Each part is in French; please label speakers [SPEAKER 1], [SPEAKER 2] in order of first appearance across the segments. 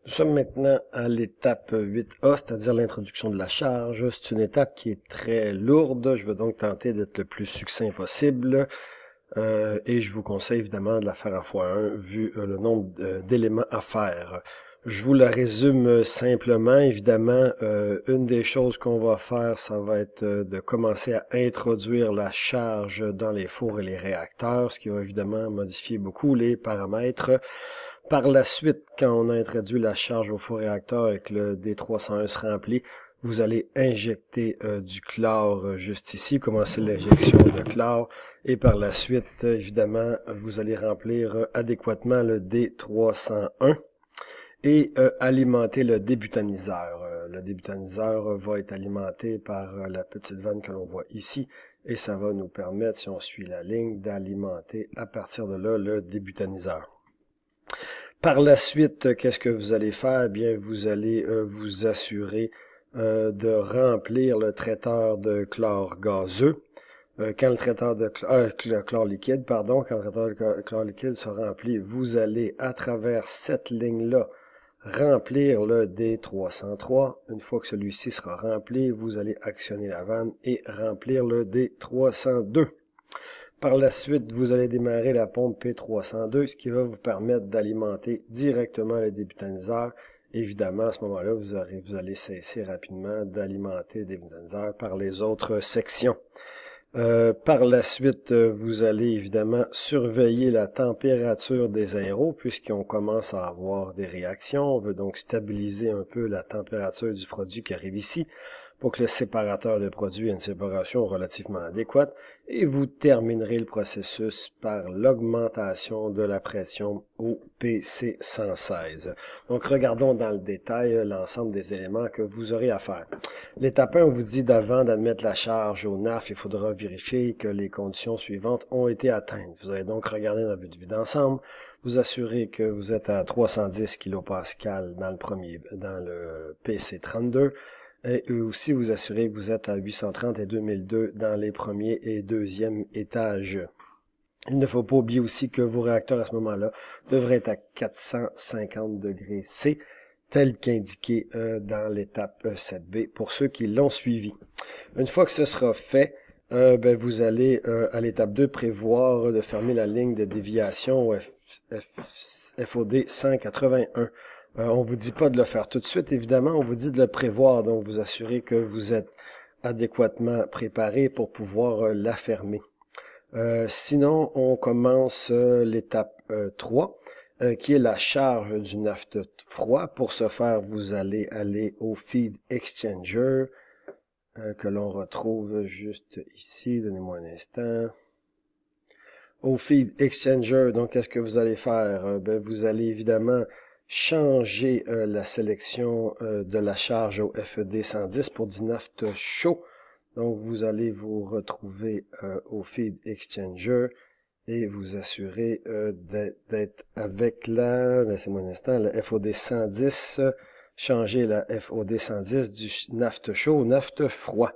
[SPEAKER 1] Nous sommes maintenant à l'étape 8A, c'est-à-dire l'introduction de la charge. C'est une étape qui est très lourde. Je vais donc tenter d'être le plus succinct possible. Et je vous conseille évidemment de la faire en x1 vu le nombre d'éléments à faire. Je vous la résume simplement. Évidemment, une des choses qu'on va faire, ça va être de commencer à introduire la charge dans les fours et les réacteurs, ce qui va évidemment modifier beaucoup les paramètres. Par la suite, quand on a introduit la charge au four réacteur et que le D301 se remplit, vous allez injecter du chlore juste ici, commencer l'injection de chlore, et par la suite, évidemment, vous allez remplir adéquatement le D301 et alimenter le débutaniseur. Le débutaniseur va être alimenté par la petite vanne que l'on voit ici, et ça va nous permettre, si on suit la ligne, d'alimenter à partir de là le débutaniseur. Par la suite, qu'est-ce que vous allez faire? Bien, vous allez vous assurer de remplir le traiteur de chlore gazeux. Quand le traiteur de chlore liquide, pardon, quand le traiteur de chlore liquide sera rempli, vous allez, à travers cette ligne-là, remplir le D303. Une fois que celui-ci sera rempli, vous allez actionner la vanne et remplir le D302. Par la suite, vous allez démarrer la pompe P302, ce qui va vous permettre d'alimenter directement le débutaniseur. Évidemment, à ce moment-là, vous allez cesser rapidement d'alimenter le débutaniseur par les autres sections. Par la suite, vous allez évidemment surveiller la température des aéros puisqu'on commence à avoir des réactions. On veut donc stabiliser un peu la température du produit qui arrive ici pour que le séparateur de produit ait une séparation relativement adéquate, et vous terminerez le processus par l'augmentation de la pression au PC116. Donc, regardons dans le détail l'ensemble des éléments que vous aurez à faire. L'étape 1 vous dit d'avant d'admettre la charge au NAF, il faudra vérifier que les conditions suivantes ont été atteintes. Vous allez donc regarder dans la vue de vue d'ensemble, vous assurer que vous êtes à 310 kPa dans le PC32, et aussi vous assurez que vous êtes à 830 et 2002 dans les premiers et deuxièmes étages. Il ne faut pas oublier aussi que vos réacteurs à ce moment-là devraient être à 450 degrés C, tel qu'indiqué dans l'étape 7B pour ceux qui l'ont suivi. Une fois que ce sera fait, vous allez à l'étape 2 prévoir de fermer la ligne de déviation au FOD 181. On vous dit pas de le faire tout de suite, évidemment, on vous dit de le prévoir, donc vous assurez que vous êtes adéquatement préparé pour pouvoir la fermer. Sinon, on commence l'étape 3, qui est la charge du naphte froid. Pour ce faire, vous allez aller au feed exchanger, que l'on retrouve juste ici. Donnez-moi un instant. Au feed exchanger, donc qu'est-ce que vous allez faire? Vous allez évidemment changer la sélection de la charge au FED 110 pour du naphte chaud. Donc, vous allez vous retrouver au feed exchanger et vous assurer d'être avec laissez-moi un instant, la FOD 110, changer la FOD 110 du naphte chaud au naphte froid.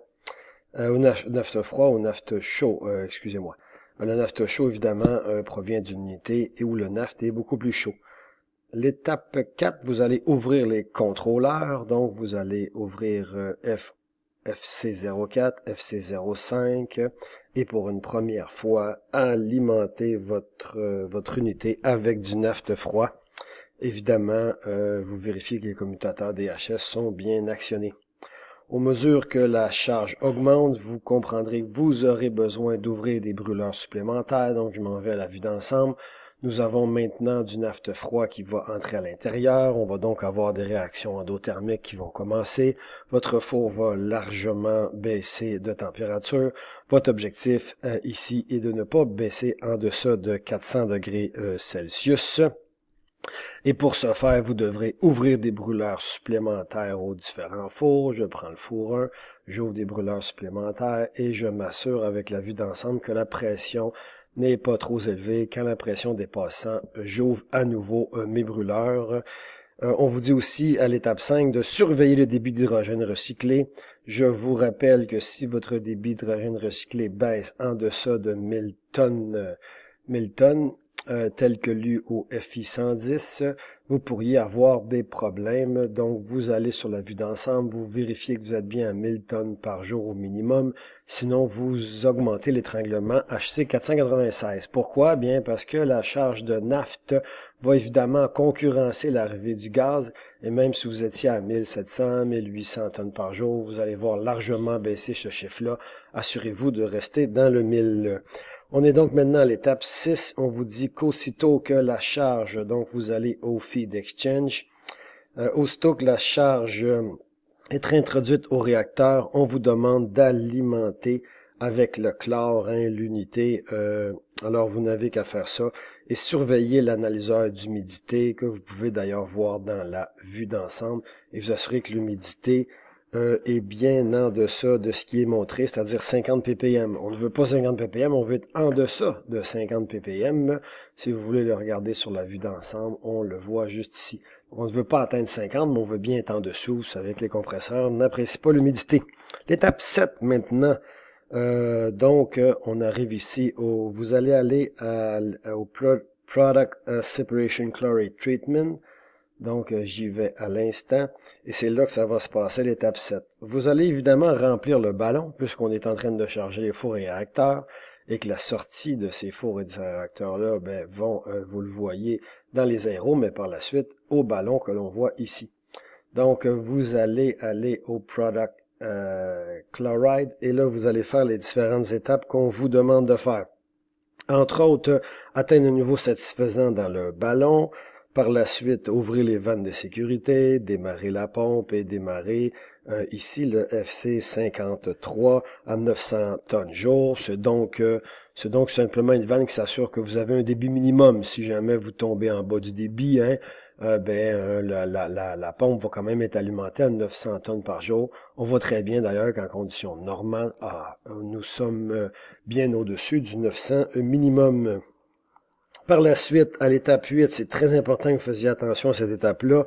[SPEAKER 1] Au naphte froid au naphte chaud, excusez-moi. Le naphte chaud, évidemment, provient d'une unité où le naphte est beaucoup plus chaud. L'étape 4, vous allez ouvrir les contrôleurs, donc vous allez ouvrir FC04, FC05, et pour une première fois, alimenter votre unité avec du naphte froid. Évidemment, vous vérifiez que les commutateurs DHS sont bien actionnés. Au mesure que la charge augmente, vous comprendrez que vous aurez besoin d'ouvrir des brûleurs supplémentaires, donc je m'en vais à la vue d'ensemble. Nous avons maintenant du naphte froid qui va entrer à l'intérieur. On va donc avoir des réactions endothermiques qui vont commencer. Votre four va largement baisser de température. Votre objectif ici est de ne pas baisser en deçà de 400 degrés Celsius. Et pour ce faire, vous devrez ouvrir des brûleurs supplémentaires aux différents fours. Je prends le four 1, j'ouvre des brûleurs supplémentaires et je m'assure avec la vue d'ensemble que la pression n'est pas trop élevée. Quand la pression dépassant, j'ouvre à nouveau mes brûleurs. On vous dit aussi à l'étape 5 de surveiller le débit d'hydrogène recyclé. Je vous rappelle que si votre débit d'hydrogène recyclé baisse en deçà de 1000 tonnes, tel que lu au FI 110, vous pourriez avoir des problèmes. Donc, vous allez sur la vue d'ensemble, vous vérifiez que vous êtes bien à 1000 tonnes par jour au minimum. Sinon, vous augmentez l'étranglement HC 496. Pourquoi? Bien, parce que la charge de naphte va évidemment concurrencer l'arrivée du gaz. Et même si vous étiez à 1700, 1800 tonnes par jour, vous allez voir largement baisser ce chiffre-là. Assurez-vous de rester dans le 1000. On est donc maintenant à l'étape 6. On vous dit qu'aussitôt que la charge, donc vous allez au feed exchange, aussitôt que la charge est introduite au réacteur, on vous demande d'alimenter avec le chlore, l'unité. Alors vous n'avez qu'à faire ça et surveiller l'analyseur d'humidité que vous pouvez d'ailleurs voir dans la vue d'ensemble et vous assurer que l'humidité est bien en deçà de ce qui est montré, c'est-à-dire 50 ppm. On ne veut pas 50 ppm, on veut être en deçà de 50 ppm. Si vous voulez le regarder sur la vue d'ensemble, on le voit juste ici. On ne veut pas atteindre 50, mais on veut bien être en dessous. Vous savez que les compresseurs n'apprécient pas l'humidité. L'étape 7 maintenant. On arrive ici vous allez aller au Product Separation Chloride Treatment. Donc, j'y vais à l'instant, et c'est là que ça va se passer, l'étape 7. Vous allez évidemment remplir le ballon, puisqu'on est en train de charger les fours et réacteurs, et que la sortie de ces fours et de ces réacteurs-là, vous le voyez dans les aéros, mais par la suite, au ballon que l'on voit ici. Donc, vous allez aller au Product Chloride, et là, vous allez faire les différentes étapes qu'on vous demande de faire. Entre autres, atteindre un niveau satisfaisant dans le ballon. Par la suite, ouvrir les vannes de sécurité, démarrer la pompe et démarrer ici le FC 53 à 900 tonnes jour. C'est donc simplement une vanne qui s'assure que vous avez un débit minimum. Si jamais vous tombez en bas du débit, la pompe va quand même être alimentée à 900 tonnes par jour. On voit très bien d'ailleurs qu'en conditions normales, nous sommes bien au-dessus du 900 minimum. Par la suite, à l'étape 8, c'est très important que vous fassiez attention à cette étape-là.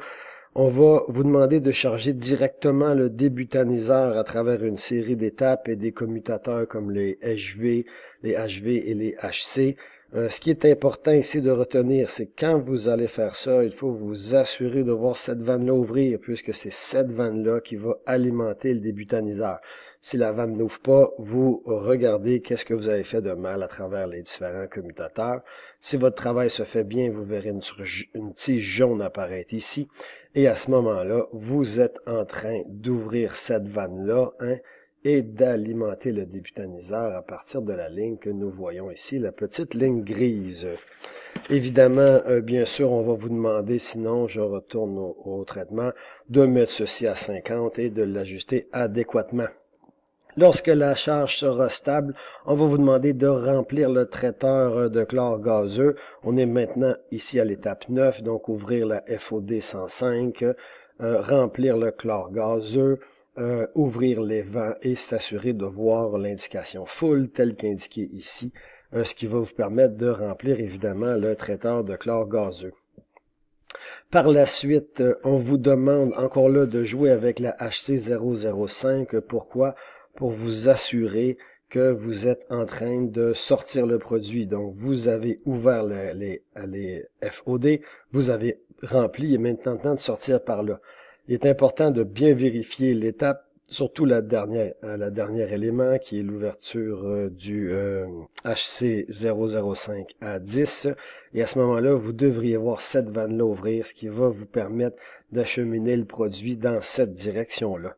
[SPEAKER 1] On va vous demander de charger directement le débutaniseur à travers une série d'étapes et des commutateurs comme les HV et les HC. Ce qui est important ici de retenir, c'est que quand vous allez faire ça, il faut vous assurer de voir cette vanne-là ouvrir, puisque c'est cette vanne-là qui va alimenter le débutaniseur. Si la vanne n'ouvre pas, vous regardez qu'est-ce que vous avez fait de mal à travers les différents commutateurs. Si votre travail se fait bien, vous verrez une tige jaune apparaître ici. Et à ce moment-là, vous êtes en train d'ouvrir cette vanne-là, et d'alimenter le débutaniseur à partir de la ligne que nous voyons ici, la petite ligne grise. Évidemment, bien sûr, on va vous demander, sinon je retourne au traitement, de mettre ceci à 50 et de l'ajuster adéquatement. Lorsque la charge sera stable, on va vous demander de remplir le traiteur de chlore gazeux. On est maintenant ici à l'étape 9, donc ouvrir la FOD 105, remplir le chlore gazeux, ouvrir les vents et s'assurer de voir l'indication full telle qu'indiquée ici, ce qui va vous permettre de remplir évidemment le traiteur de chlore gazeux. Par la suite, on vous demande encore là de jouer avec la HC005. Pourquoi? Pour vous assurer que vous êtes en train de sortir le produit. Donc, vous avez ouvert les FOD, vous avez rempli et maintenant temps de sortir par là. Il est important de bien vérifier l'étape, surtout la dernière élément qui est l'ouverture du HC005 à 10. Et à ce moment-là, vous devriez voir cette vanne-là ouvrir, ce qui va vous permettre d'acheminer le produit dans cette direction-là.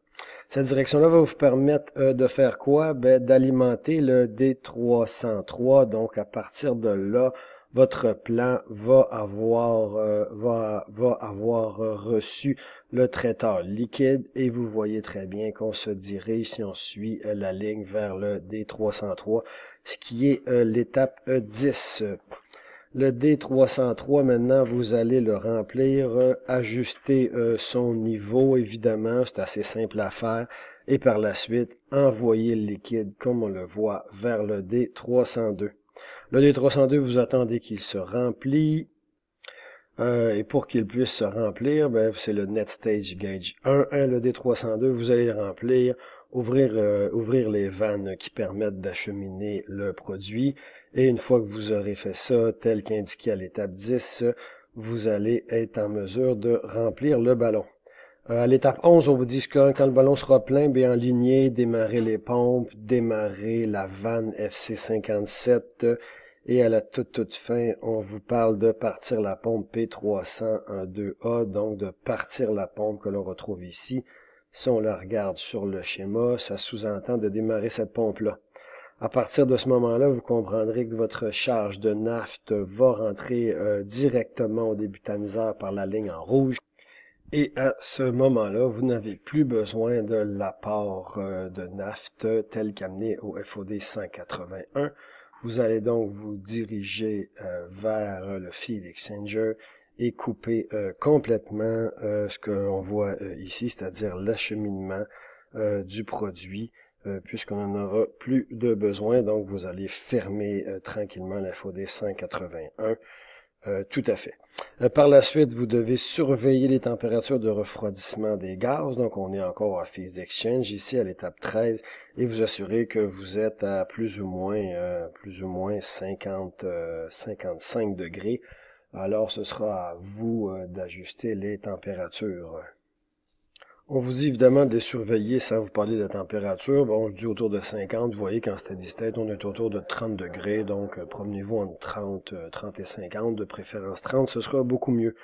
[SPEAKER 1] Cette direction-là va vous permettre de faire quoi? D'alimenter le D303. Donc, à partir de là, votre plan va avoir reçu le traiteur liquide et vous voyez très bien qu'on se dirige, si on suit la ligne, vers le D303, ce qui est l'étape 10. Le D303, maintenant, vous allez le remplir, ajuster son niveau, évidemment, c'est assez simple à faire, et par la suite, envoyer le liquide, comme on le voit, vers le D302. Le D302, vous attendez qu'il se remplit, et pour qu'il puisse se remplir, c'est le Net Stage Gauge 1. Le D302, vous allez le remplir. ouvrir les vannes qui permettent d'acheminer le produit. Et une fois que vous aurez fait ça, tel qu'indiqué à l'étape 10, vous allez être en mesure de remplir le ballon. À l'étape 11, on vous dit que quand le ballon sera plein, bien enligné, démarrer les pompes, démarrer la vanne FC57 et à la toute fin, on vous parle de partir la pompe P302A, donc de partir la pompe que l'on retrouve ici. Si on la regarde sur le schéma, ça sous-entend de démarrer cette pompe-là. À partir de ce moment-là, vous comprendrez que votre charge de naphte va rentrer directement au débutaniseur par la ligne en rouge. Et à ce moment-là, vous n'avez plus besoin de l'apport de naphte tel qu'amené au FOD 181. Vous allez donc vous diriger vers le feed exchanger et couper complètement ce que l'on voit ici, c'est-à-dire l'acheminement du produit, puisqu'on n'en aura plus de besoin. Donc, vous allez fermer tranquillement la FOD 181. Tout à fait. Par la suite, vous devez surveiller les températures de refroidissement des gaz. Donc, on est encore à phase exchange ici à l'étape 13 et vous assurer que vous êtes à plus ou moins 55 degrés. Alors, ce sera à vous d'ajuster les températures. On vous dit évidemment de surveiller sans vous parler de température. Bon, je dis autour de 50. Vous voyez qu'en steady state, on est autour de 30 degrés. Donc, promenez-vous entre 30 et 50. De préférence 30, ce sera beaucoup mieux.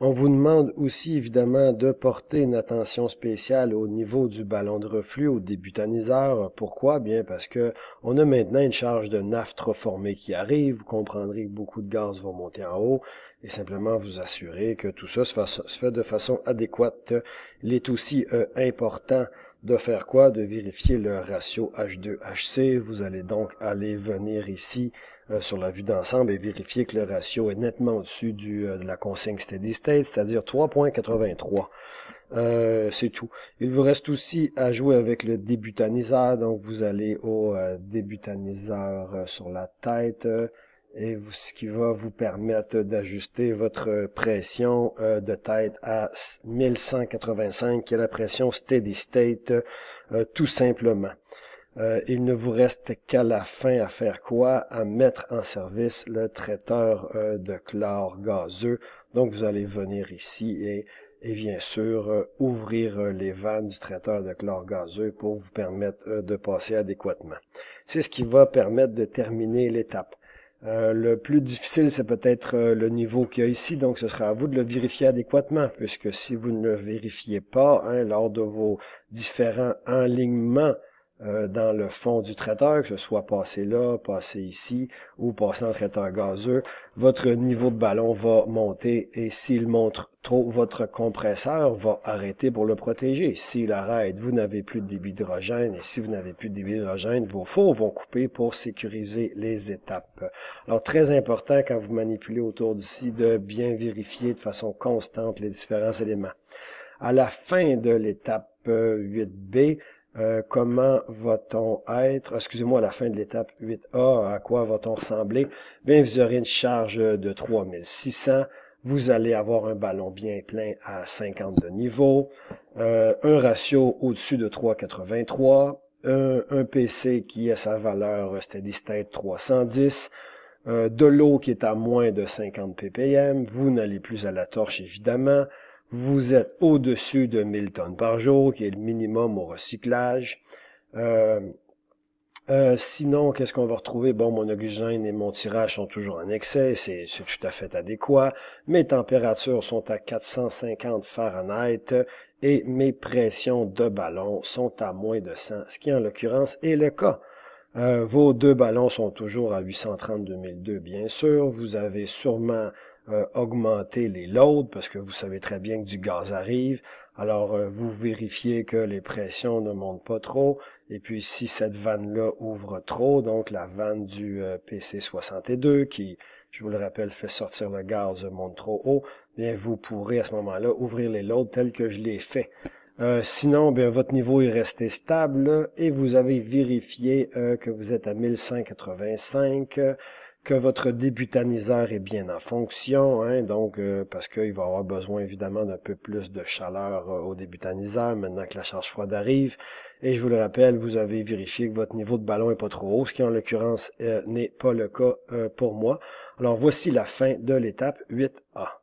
[SPEAKER 1] On vous demande aussi évidemment de porter une attention spéciale au niveau du ballon de reflux, au débutaniseur. Pourquoi? Bien parce que on a maintenant une charge de naphte reformée qui arrive. Vous comprendrez que beaucoup de gaz vont monter en haut et simplement vous assurer que tout ça se fait de façon adéquate. Il est aussi important de faire quoi? De vérifier le ratio H2HC. Vous allez donc aller venir ici sur la vue d'ensemble et vérifier que le ratio est nettement au-dessus de la consigne steady state, c'est-à-dire 3.83. C'est tout. Il vous reste aussi à jouer avec le débutaniseur. Donc vous allez au débutaniseur sur la tête et ce qui va vous permettre d'ajuster votre pression de tête à 1185, qui est la pression steady state, tout simplement. Il ne vous reste qu'à la fin à faire quoi? À mettre en service le traiteur de chlore gazeux. Donc vous allez venir ici et bien sûr ouvrir les vannes du traiteur de chlore gazeux pour vous permettre de passer adéquatement. C'est ce qui va permettre de terminer l'étape. Le plus difficile, c'est peut-être le niveau qu'il y a ici, donc ce sera à vous de le vérifier adéquatement, puisque si vous ne le vérifiez pas lors de vos différents enlignements dans le fond du traiteur, que ce soit passé là, passé ici ou passé dans le traiteur gazeux, votre niveau de ballon va monter et s'il monte trop, votre compresseur va arrêter pour le protéger. S'il arrête, vous n'avez plus de débit d'hydrogène et si vous n'avez plus de débit d'hydrogène, vos fours vont couper pour sécuriser les étapes. Alors, très important quand vous manipulez autour d'ici de bien vérifier de façon constante les différents éléments. À la fin de l'étape 8B, comment va-t-on être, excusez-moi, à la fin de l'étape 8A, à quoi va-t-on ressembler? Bien, vous aurez une charge de 3600, vous allez avoir un ballon bien plein à 50 de niveau, un ratio au-dessus de 3,83, un PC qui a sa valeur steady state 310, de l'eau qui est à moins de 50 ppm, vous n'allez plus à la torche évidemment, vous êtes au-dessus de 1000 tonnes par jour, qui est le minimum au recyclage. Sinon, qu'est-ce qu'on va retrouver? Bon, mon oxygène et mon tirage sont toujours en excès, c'est tout à fait adéquat. Mes températures sont à 450 Fahrenheit et mes pressions de ballon sont à moins de 100, ce qui en l'occurrence est le cas. Vos deux ballons sont toujours à 830 2002, bien sûr. Vous avez sûrement augmenté les loads parce que vous savez très bien que du gaz arrive. Alors, vous vérifiez que les pressions ne montent pas trop. Et puis, si cette vanne-là ouvre trop, donc la vanne du PC62 qui, je vous le rappelle, fait sortir le gaz monte trop haut, bien, vous pourrez à ce moment-là ouvrir les loads tels que je l'ai fait. Sinon, bien, votre niveau est resté stable et vous avez vérifié que vous êtes à 1185, que votre débutaniseur est bien en fonction, hein, donc parce qu'il va avoir besoin évidemment d'un peu plus de chaleur au débutaniseur maintenant que la charge froide arrive. Et je vous le rappelle, vous avez vérifié que votre niveau de ballon est pas trop haut, ce qui en l'occurrence n'est pas le cas pour moi. Alors voici la fin de l'étape 8A.